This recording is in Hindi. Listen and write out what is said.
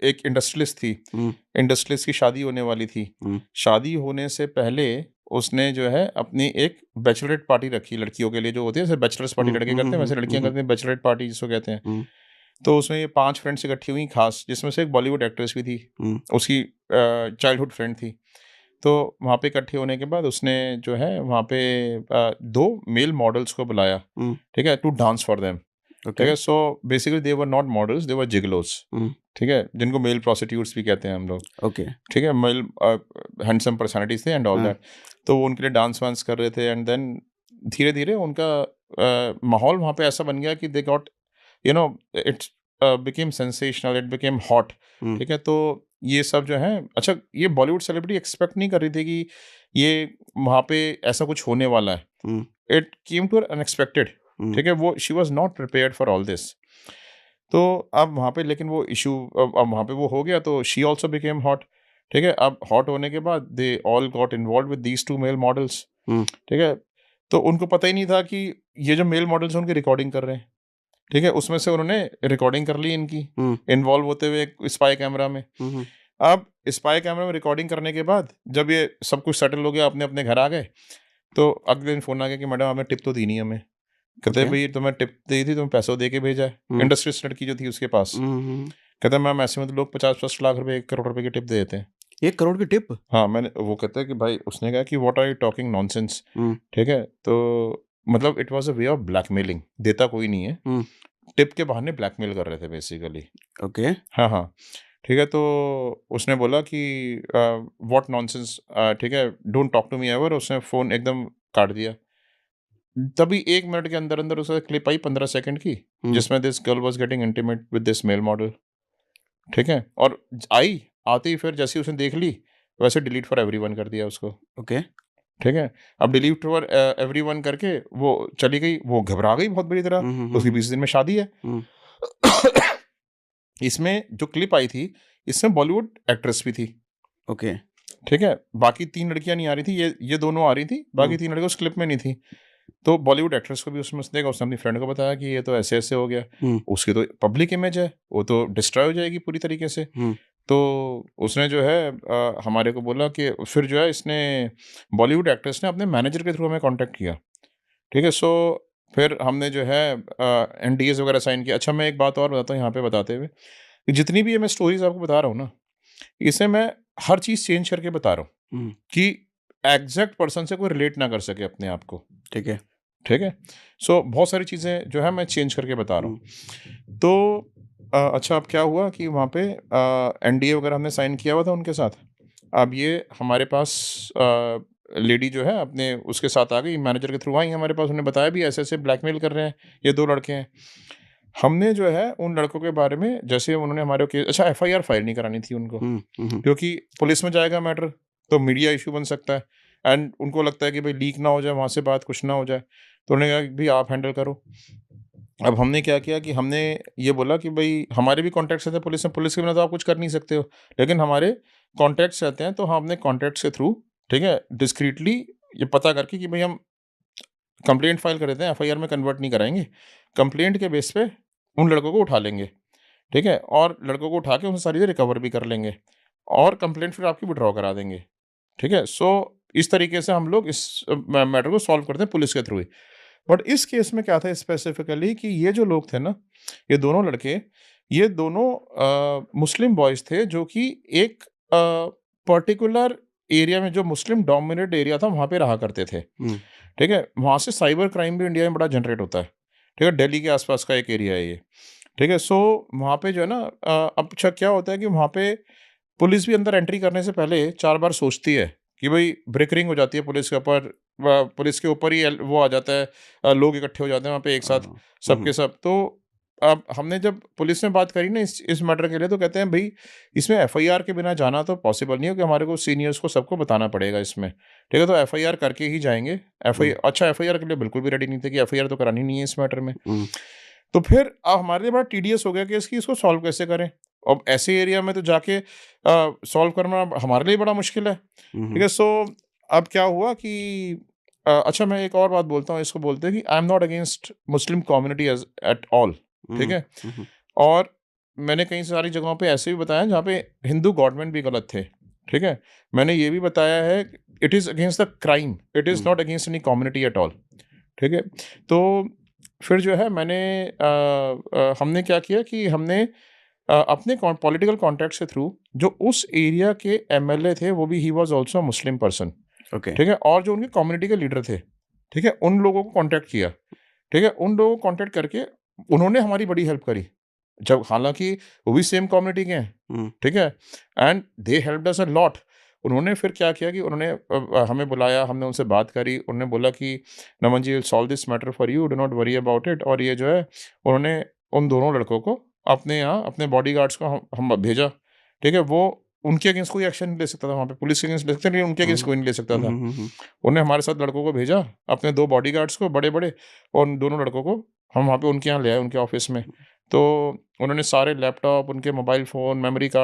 एक इंडस्ट्रियलिस्ट थी, हुँ, इंडस्ट्रियलिस्ट की शादी होने वाली थी। हुँ, शादी होने से पहले उसने जो है अपनी एक बैचलरेट पार्टी रखी लड़कियों के लिए, जो होती है जैसे बैचलर्स पार्टी हुँ, लड़के हुँ, करते हैं हुँ, वैसे हुँ, लड़कियाँ हुँ, करती हैं बैचलरेट पार्टी जिसको कहते हैं। हुँ, तो उसमें ये 5 फ्रेंड्स इकट्ठी हुई खास, जिसमें से एक बॉलीवुड एक्ट्रेस भी थी, हुँ, उसकी चाइल्डहुड फ्रेंड थी। तो वहाँ पे इकट्ठे होने के बाद उसने जो है वहाँ पे 2 मेल मॉडल्स को बुलाया, हुँ, ठीक है? To dance for them, okay, ठीक है? So basically they were not models, they were gigolos, hmm, ठीक है? जिनको मेल प्रोस्टिट्यूट्स भी कहते हैं हम लोग, ओके, ठीक है? मेल हैंडसम पर्सनैलिटीज़ थे एंड ऑल हाँ, दैट। तो वो उनके लिए डांस-वांस कर रहे थे एंड देन धीरे-धीरे उनका माहौल वहाँ पे ऐसा बन गया कि they got you know it's became sensational, it became hot, hmm, ठीक है? तो ये सब जो है अच्छा, ये बॉलीवुड सेलिब्रिटी एक्सपेक्ट नहीं कर रही थी कि ये वहाँ पे ऐसा कुछ होने वाला है। Hmm, it came to her unexpected, hmm, ठीक है? वो she was not prepared for all this. तो अब वहाँ पे लेकिन वो इश्यू अब वहाँ पे वो हो गया तो शी आल्सो बिकेम हॉट, ठीक है? अब हॉट होने के बाद they all got involved with these 2 male models, hmm, ठीक है? तो उनको पता ही नहीं था कि ये जो मेल मॉडल्स हैं उनकी रिकॉर्डिंग कर रहे हैं, ठीक है? उसमें से उन्होंने रिकॉर्डिंग कर ली इनकी, हुँ, इन्वॉल्व होते हुए एक स्पाई कैमरा में। हुँ, हुँ, अब स्पाई कैमरा में रिकॉर्डिंग करने के बाद जब ये सब कुछ सेटल हो गया, अपने-अपने घर आ गए, तो अगले दिन फ़ोन आ गया कि मैडम आपने टिप तो दी नहीं हमें। कहते हैं ओके, भई तुम्हें टिप दी थी, तुम्हें पैसे तो दे के भेजा है। हुँ, इंडस्ट्रियलिस्ट लड़की जो थी उसके पास। हुँ, हुँ, कहता है मैम ऐसे में तो लोग 50-50 लाख रुपए, 1 करोड़ रुपए की टिप दे देते हैं। 1 करोड़ की टिप? हाँ, मैंने वो कहता है कि भाई उसने कहा कि what are you talking nonsense, hmm, ठीक है? तो मतलब it was a way of blackmailing, देता कोई नहीं है। हुँ, टिप के बहाने ब्लैकमेल कर रहे थे बेसिकली। ओके, हाँ, हाँ। ठीक है, तो उसने बोला कि व्हाट नॉनसेंस, ठीक है, don't talk to me ever, उसने फ़ोन एकदम काट दिया। तभी 1 मिनट के अंदर-अंदर उसे क्लिप आई 15 सेकंड की, हुँ, जिसमें this girl was getting intimate with this male model, ठीक है? और आई, आते ही फिर जैसे ही उसने देख ली, वैसे डिलीट फॉर एवरीवन कर दिया उसको, ओके, ठीक है? अब डिलीट फॉर एवरीवन करके वो चली गई, वो घबरा गई बहुत बुरी तरह, हुँ, हुँ, हुँ, उसकी हुँ, 20 दिन में शादी है। हुँ, इसमें जो क्लिप आई थी, इसमें बॉलीवुड एक्ट्रेस भी थी, ओके, ठीक है? बाकी 3 लड़कियाँ नहीं आ रही थी, ये दोनों आ रही थी, हुँ, बाकी 3 लड़कियाँ उस क्लिप में नहीं थी। तो बॉलीवुड एक्ट्रेस को भी उसमें उसने देखा, उसने अपनी फ्रेंड को बताया कि ये तो ऐसे-ऐसे हो गया। हुँ, उसकी तो पब्लिक इमेज है, वो तो डिस्ट्रॉय हो जाएगी पूरी तरीके से। हुँ, तो उसने जो है हमारे को बोला कि फिर जो है इसने बॉलीवुड एक्ट्रेस ने अपने मैनेजर के थ्रू हमें कॉन्टैक्ट किया, ठीक है? सो फिर हमने जो है एनडीएज़ वगैरह साइन किया। अच्छा, मैं एक बात और बताता हूँ यहाँ पे बताते हुए, कि जितनी भी ये मैं स्टोरीज़ आपको बता रहा हूँ ना, इसे मैं हर चीज़ चेंज करके बता रहा हूँ हुँ, कि एग्ज़ैक्ट पर्सन से कोई रिलेट ना कर सके अपने आप को, ठीक है, ठीक है? सो बहुत सारी चीज़ें जो है मैं चेंज करके बता रहा हुँ, हूँ। तो अच्छा, अब क्या हुआ कि वहाँ पे एनडीए वगैरह हमने साइन किया हुआ था उनके साथ। अब ये हमारे पास लेडी जो है अपने उसके साथ आ गई, मैनेजर के थ्रू आई हमारे पास, उन्हें बताया भी ऐसे-ऐसे ब्लैकमेल कर रहे हैं, ये 2 लड़के हैं। हमने जो है उन लड़कों के बारे में जैसे उन्होंने हमारे के अच्छा एफआईआर फाइल नहीं करानी थी उनको, हुँ, हुँ, हुँ, क्योंकि पुलिस में जाएगा मैटर तो मीडिया इश्यू बन सकता है एंड उनको लगता है कि भाई लीक ना हो जाए वहाँ से बात, कुछ ना हो जाए। तो उन्होंने कहा कि भई आप हैंडल करो। अब हमने क्या किया कि हमने ये बोला कि भई हमारे भी कॉन्टैक्ट्स रहते हैं पुलिस में, पुलिस के बिना तो आप कुछ कर नहीं सकते हो। लेकिन हमारे कॉन्टैक्ट्स रहते हैं तो हम अपने कॉन्टैक्ट्स के थ्रू, ठीक है, डिस्क्रीटली ये पता करके कि भई हम कंप्लेंट फाइल कर देते हैं, एफआईआर में कन्वर्ट नहीं कराएँगे। कंप्लेंट के बेस पे उन लड़कों को उठा लेंगे, ठीक है? और लड़कों को उठा के उनसे सारी चीज़ें रिकवर भी कर लेंगे और कंप्लेंट फिर आपकी विथड्रॉ करा देंगे, ठीक है? सो इस तरीके से हम लोग इस मैटर को सॉल्व करते हैं पुलिस के थ्रू ही। बट इस केस में क्या था स्पेसिफिकली कि ये जो लोग थे ना, ये दोनों लड़के, ये दोनों मुस्लिम बॉयज़ थे जो कि एक पर्टिकुलर एरिया में जो मुस्लिम डोमिनेटेड एरिया था वहाँ पे रहा करते थे, हुँ, ठीक है? वहाँ से साइबर क्राइम भी इंडिया में बड़ा जनरेट होता है, ठीक है? दिल्ली के आस-पास का एक एरिया है ये, ठीक है? सो वहाँ पे जो है ना अब अच्छा क्या होता है कि वहाँ पे पुलिस भी अंदर एंट्री करने से पहले 4 बार सोचती है कि भई ब्रेक रिंग हो जाती है पुलिस के ऊपर, पुलिस के ऊपर ही वो आ जाता है, लोग इकट्ठे हो जाते हैं वहाँ पे एक हाँ, साथ, हुँ, सब हुँ, के सब। तो अब हमने जब पुलिस में बात करी ना इस मैटर के लिए, तो कहते हैं भई इसमें एफआईआर के बिना जाना तो पॉसिबल नहीं है, कि हमारे को सीनियर्स को सबको बताना पड़ेगा इसमें, ठीक है? तो एफआईआर करके ही जाएँगे। हुँ, एफआईआर के लिए बिल्कुल भी रेडी नहीं थे कि एफआईआर तो करानी नहीं है इस मैटर में। हुँ, तो फिर अब हमारे लिए बड़ा टीडियस हो गया कि इसको सॉल्व कैसे करें? अब ऐसे एरिया में तो जाके सॉल्व करना अब हमारे लिए बड़ा मुश्किल है। हुँ, ठीक हुँ, है? सो अब क्या हुआ कि अच्छा, मैं एक और बात बोलता हूँ, इसको बोलते हैं कि I am not against Muslim community as at all, hmm, ठीक है? हुँ, हुँ, और मैंने कई सारी जगहों पे ऐसे भी बताया जहाँ पे हिंदू गवर्नमेंट भी गलत थे, ठीक है? मैंने ये भी बताया है it is against the crime, it is not against any community at all, ठीक है? तो फिर जो है हमने क्या किया कि हमने अपने पॉलिटिकल कॉन्टैक्ट्स के थ्रू जो उस एरिया के एमएलए थे, वो भी he was also a Muslim person, okay. ठीक है? और जो उनके कम्युनिटी के लीडर थे, ठीक है? उन लोगों को कॉन्टैक्ट किया, ठीक है? उन लोगों को कॉन्टैक्ट करके उन्होंने हमारी बड़ी हेल्प करी। जब हालाँकि वो भी सेम कम्युनिटी के हैं, हुँ। ठीक है? And they helped us a lot. उन्होंने फिर क्या किया कि उन्होंने हमें बुलाया, हमने उनसे बात करी, उन्होंने बोला कि Naman ji will solve this matter for you, do not worry about it. और ये जो है उन्होंने उन दोनों लड़कों को अपने यहाँ अपने बॉडीगार्ड्स को हम भेजा, ठीक है? वो उनके अगेंस्ट कोई एक्शन नहीं ले सकता था वहाँ पे, पुलिस के अगेंस्ट ले सकते थे, लेकिन उनके हुँ, अगेंस्ट कोई नहीं ले सकता था। हुँ। उन्होंने हमारे साथ लड़कों को भेजा, अपने 2 बॉडीगार्ड्स को बड़े-बड़े, और उन दोनों लड़कों को हम वहाँ पे उनके यहाँ ले आए, उनके ऑफ़िस में। तो उन्होंने सारे लैपटॉप, उनके मोबाइल फ़ोन, मेमोरी कार्ड